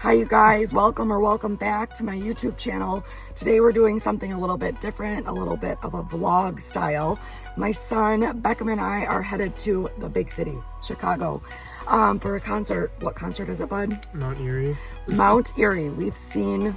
Hi you guys, welcome back to my YouTube channel. Today we're doing something a little bit different, a little bit of a vlog style. My son Beckham and I are headed to the big city, Chicago, for a concert. What concert is it, bud? Mount Eerie. Mount Eerie. We've seen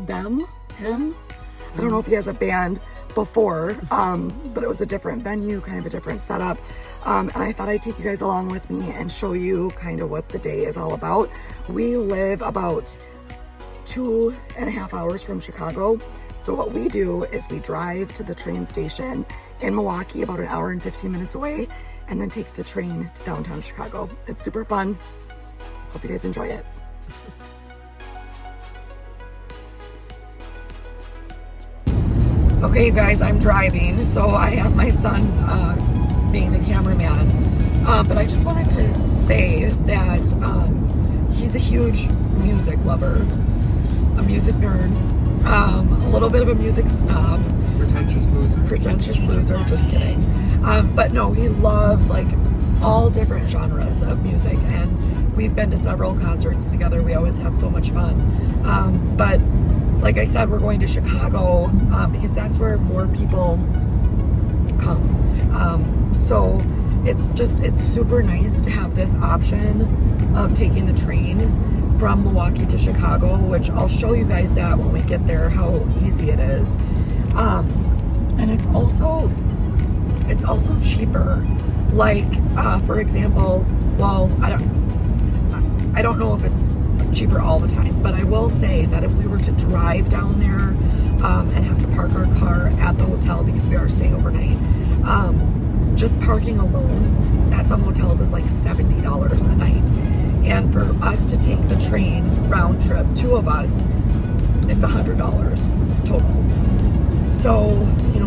him. I don't know if he has a band before, but it was a different venue, kind of a different setup. And I thought I'd take you guys along with me and show you kind of what the day is all about. We live about 2.5 hours from Chicago. So what we do is we drive to the train station in Milwaukee, about an hour and 15 minutes away, and then take the train to downtown Chicago. It's super fun. Hope you guys enjoy it. Okay, you guys, I'm driving, so I have my son being the cameraman. But I just wanted to say that he's a huge music lover, a music nerd, a little bit of a music snob. Pretentious loser, just kidding. But no, he loves like all different genres of music, and we've been to several concerts together. We always have so much fun. But like I said, we're going to Chicago because that's where more people come. So it's super nice to have this option of taking the train from Milwaukee to Chicago, which I'll show you guys that when we get there, how easy it is. And it's also cheaper. Like, for example, well, I don't know if it's cheaper all the time, but I will say that if we were to drive down there and have to park our car at the hotel because we are staying overnight, just parking alone at some hotels is like $70 a night, and for us to take the train round trip, two of us, it's $100 total. So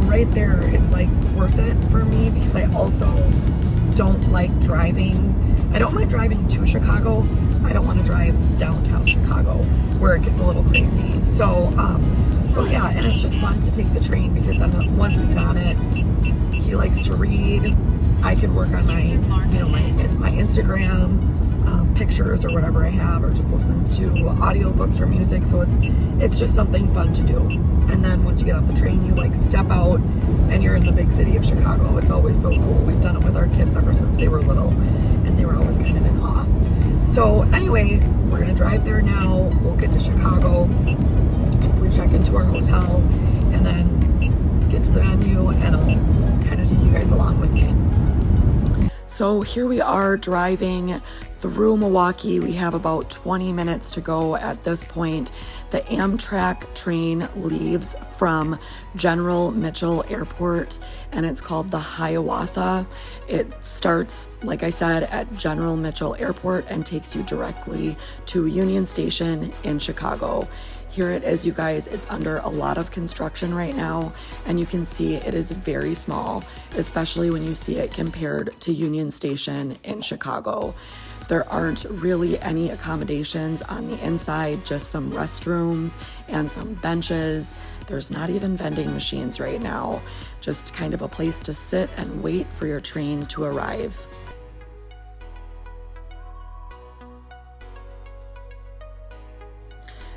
right there, it's like worth it for me because I also don't like driving. I don't mind driving to Chicago. I don't want to drive downtown Chicago where it gets a little crazy. So yeah, and it's just fun to take the train because then once we get on it, he likes to read. I can work on my Instagram pictures or whatever I have, or just listen to audiobooks or music. So it's just something fun to do. And then once you get off the train, you like step out and you're in the big city of Chicago. It's always so cool. We've done it with our kids ever since they were little, and they were always kind of in awe. So anyway, we're gonna drive there now. We'll get to Chicago, hopefully check into our hotel, and then get to the venue, and I'll kind of take you guys along with me. So here we are driving through Milwaukee. We have about 20 minutes to go at this point. The Amtrak train leaves from General Mitchell Airport, and it's called the Hiawatha. It starts, like I said, at General Mitchell Airport and takes you directly to Union Station in Chicago. Here it is, you guys. It's under a lot of construction right now, and you can see it is very small, especially when you see it compared to Union Station in Chicago. There aren't really any accommodations on the inside, just some restrooms and some benches. There's not even vending machines right now, just kind of a place to sit and wait for your train to arrive.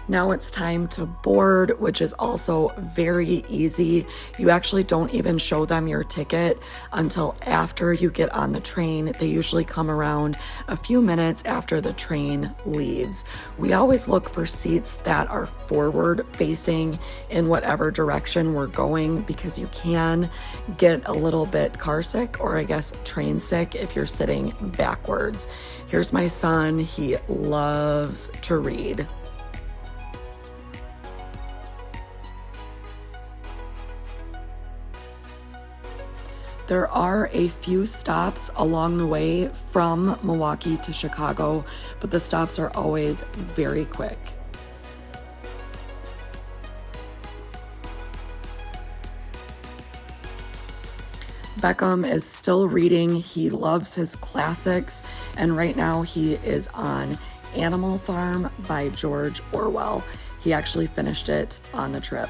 Now it's time to board, which is also very easy. You actually don't even show them your ticket until after you get on the train. They usually come around a few minutes after the train leaves. We always look for seats that are forward facing in whatever direction we're going, because you can get a little bit car sick, or I guess train sick, if you're sitting backwards. Here's my son. He loves to read. There are a few stops along the way from Milwaukee to Chicago, but the stops are always very quick. Beckham is still reading. He loves his classics, and right now he is on Animal Farm by George Orwell. He actually finished it on the trip.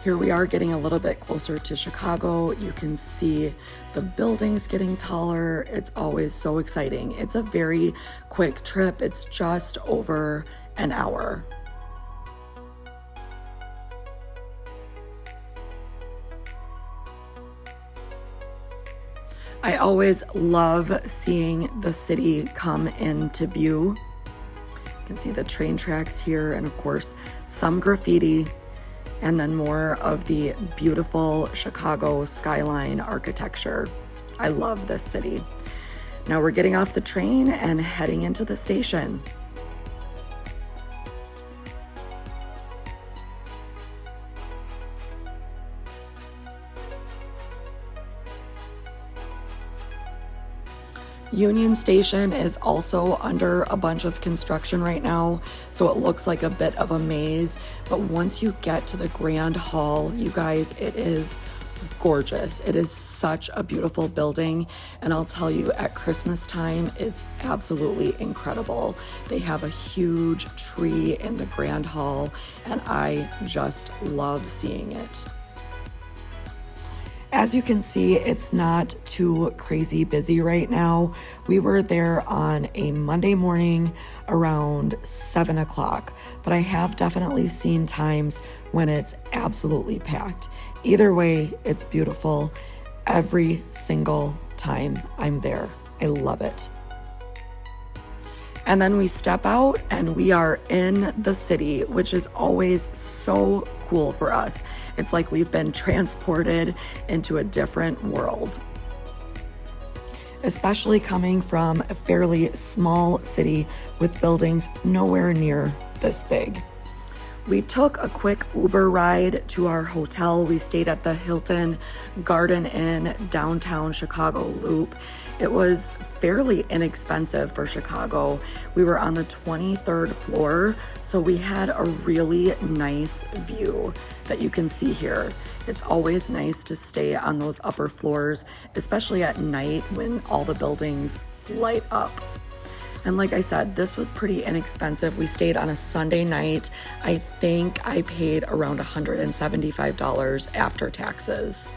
Here we are getting a little bit closer to Chicago. You can see the buildings getting taller. It's always so exciting. It's a very quick trip. It's just over an hour. I always love seeing the city come into view. You can see the train tracks here, and of course some graffiti, and then more of the beautiful Chicago skyline architecture. I love this city. Now we're getting off the train and heading into the station. Union Station is also under a bunch of construction right now, so it looks like a bit of a maze. But once you get to the Grand Hall, you guys, it is gorgeous. It is such a beautiful building, and I'll tell you, at Christmas time, it's absolutely incredible. They have a huge tree in the Grand Hall, and I just love seeing it. As you can see, it's not too crazy busy right now. We were there on a Monday morning around 7 o'clock, but I have definitely seen times when it's absolutely packed. Either way, it's beautiful every single time I'm there. I love it. And then we step out and we are in the city, which is always so cool for us. It's like we've been transported into a different world. Especially coming from a fairly small city with buildings nowhere near this big. We took a quick Uber ride to our hotel. We stayed at the Hilton Garden Inn downtown Chicago Loop. It was fairly inexpensive for Chicago. We were on the 23rd floor, so we had a really nice view that you can see here. It's always nice to stay on those upper floors, especially at night when all the buildings light up. And like I said, this was pretty inexpensive. We stayed on a Sunday night. I think I paid around $175 after taxes.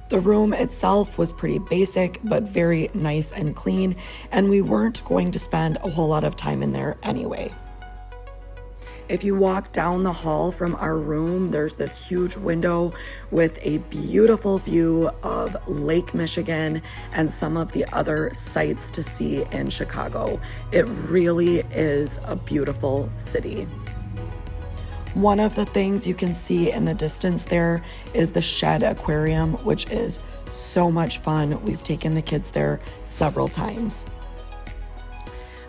The room itself was pretty basic, but very nice and clean, and we weren't going to spend a whole lot of time in there anyway. If you walk down the hall from our room, there's this huge window with a beautiful view of Lake Michigan and some of the other sights to see in Chicago. It really is a beautiful city. One of the things you can see in the distance there is the Shed Aquarium, which is so much fun. We've taken the kids there several times.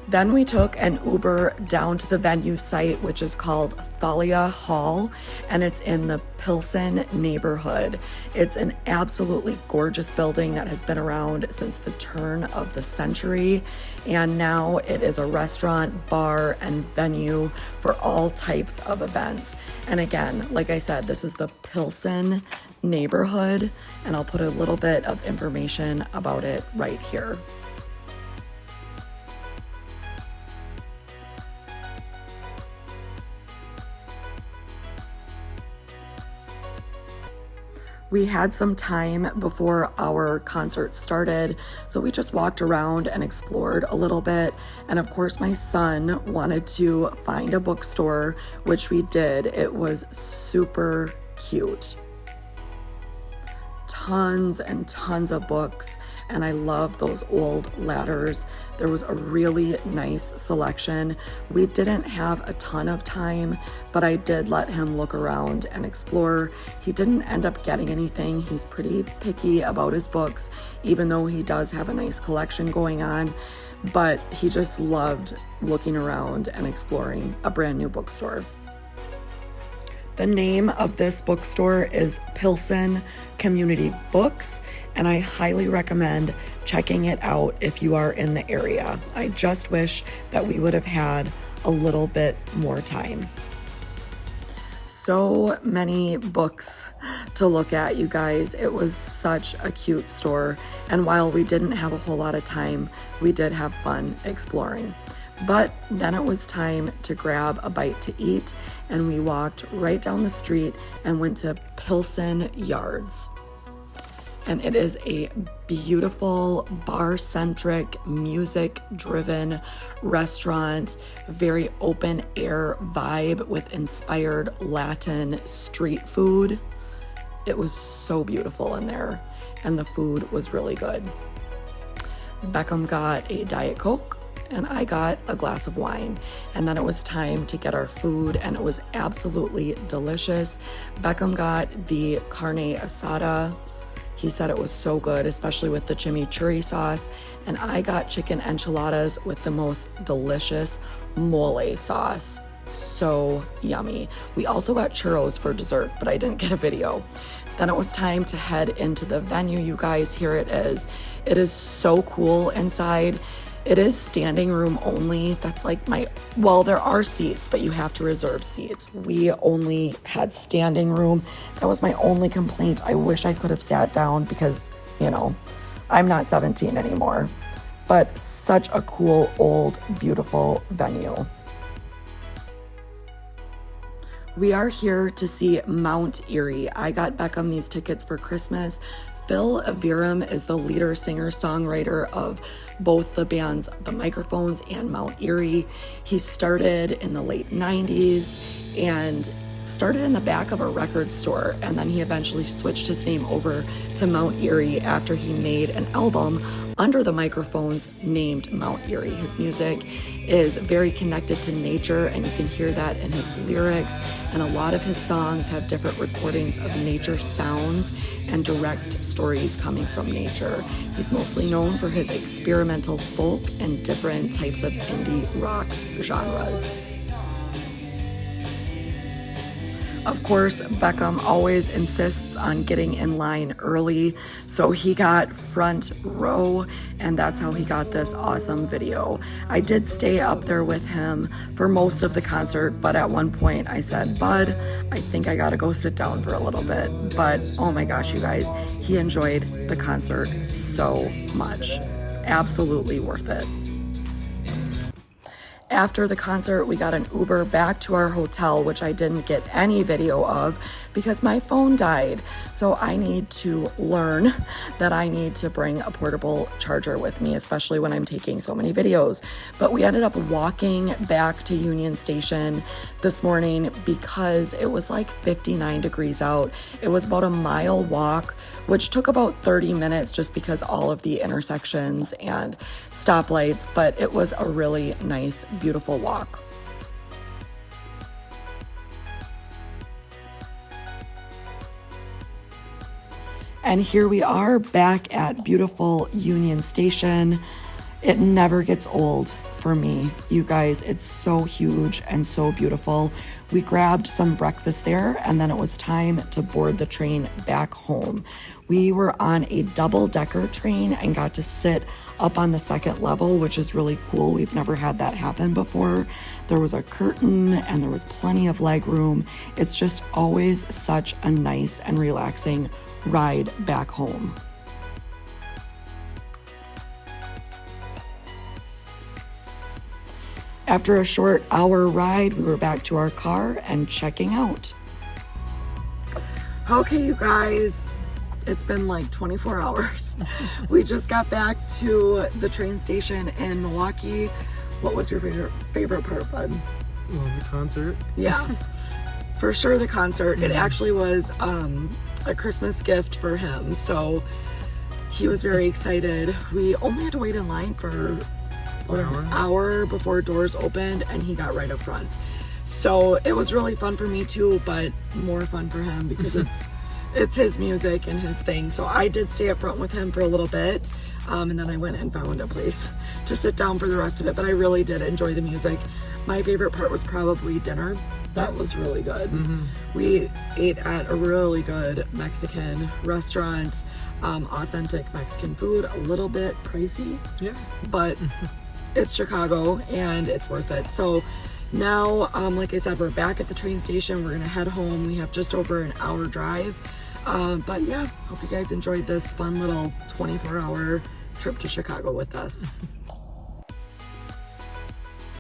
Then we took an Uber down to the venue site, which is called Thalia Hall, and it's in the Pilsen neighborhood. It's an absolutely gorgeous building that has been around since the turn of the century, and now it is a restaurant, bar, and venue for all types of events. And again, like I said, this is the Pilsen neighborhood, and I'll put a little bit of information about it right here. We had some time before our concert started, so we just walked around and explored a little bit. And of course, my son wanted to find a bookstore, which we did. It was super cute. Tons and tons of books, and I love those old ladders. There was a really nice selection. We didn't have a ton of time, but I did let him look around and explore. He didn't end up getting anything. He's pretty picky about his books, even though he does have a nice collection going on, but he just loved looking around and exploring a brand new bookstore. The name of this bookstore is Pilsen Community Books, and I highly recommend checking it out if you are in the area. I just wish that we would have had a little bit more time. So many books to look at, you guys. It was such a cute store, and while we didn't have a whole lot of time, we did have fun exploring. But then it was time to grab a bite to eat, and we walked right down the street and went to Pilsen Yards. and it is a beautiful bar-centric, music-driven restaurant, very open-air vibe with inspired Latin street food. It was so beautiful in there, and the food was really good. Beckham got a Diet Coke, and I got a glass of wine. And then it was time to get our food, and it was absolutely delicious. Beckham got the carne asada. He said it was so good, especially with the chimichurri sauce. And I got chicken enchiladas with the most delicious mole sauce. So yummy. We also got churros for dessert, but I didn't get a video. Then it was time to head into the venue, you guys. Here it is. It is so cool inside. It is standing room only. That's like well, there are seats, but you have to reserve seats. We only had standing room. That was my only complaint. I wish I could have sat down because, you know, I'm not 17 anymore. But such a cool, old, beautiful venue. We are here to see Mount Eerie. I got Beckham these tickets for Christmas. Phil Aviram is the leader, singer, songwriter of both the bands The Microphones and Mount Eerie. He started in the late 90s and started in the back of a record store, and then he eventually switched his name over to Mount Eerie after he made an album under the Microphones named Mount Eerie. His music is very connected to nature, and you can hear that in his lyrics, and a lot of his songs have different recordings of nature sounds and direct stories coming from nature. He's mostly known for his experimental folk and different types of indie rock genres. Of course, Beckham always insists on getting in line early, so he got front row, and that's how he got this awesome video. I did stay up there with him for most of the concert, but at one point I said, "Bud, I think I gotta go sit down for a little bit." But oh my gosh, you guys, he enjoyed the concert so much. Absolutely worth it. After the concert, we got an Uber back to our hotel, which I didn't get any video of because my phone died. So I need to learn that I need to bring a portable charger with me, especially when I'm taking so many videos. But we ended up walking back to Union Station this morning because it was like 59 degrees out. It was about a mile walk, which took about 30 minutes just because all of the intersections and stoplights, but it was a really nice, beautiful walk. And here we are back at beautiful Union Station. It never gets old for me, you guys. It's so huge and so beautiful. We grabbed some breakfast there, and then it was time to board the train back home. We were on a double-decker train and got to sit up on the second level, which is really cool. We've never had that happen before. There was a curtain and there was plenty of leg room. It's just always such a nice and relaxing ride back home. After a short hour ride, we were back to our car and checking out. Okay, you guys, it's been like 24 hours. We just got back to the train station in Milwaukee. What was your favorite part, bud? Well, the concert. Yeah, for sure the concert. It actually was a Christmas gift for him, so he was very excited. We only had to wait in line for an hour before doors opened, and he got right up front. So it was really fun for me too, but more fun for him because it's his music and his thing. So I did stay up front with him for a little bit, and then I went and found a place to sit down for the rest of it. But I really did enjoy the music. My favorite part was probably dinner. That was really good. We ate at a really good Mexican restaurant, authentic Mexican food, a little bit pricey, but it's Chicago and it's worth it. So now, like I said, we're back at the train station. We're gonna head home. We have just over an hour drive. But yeah, hope you guys enjoyed this fun little 24-hour trip to Chicago with us.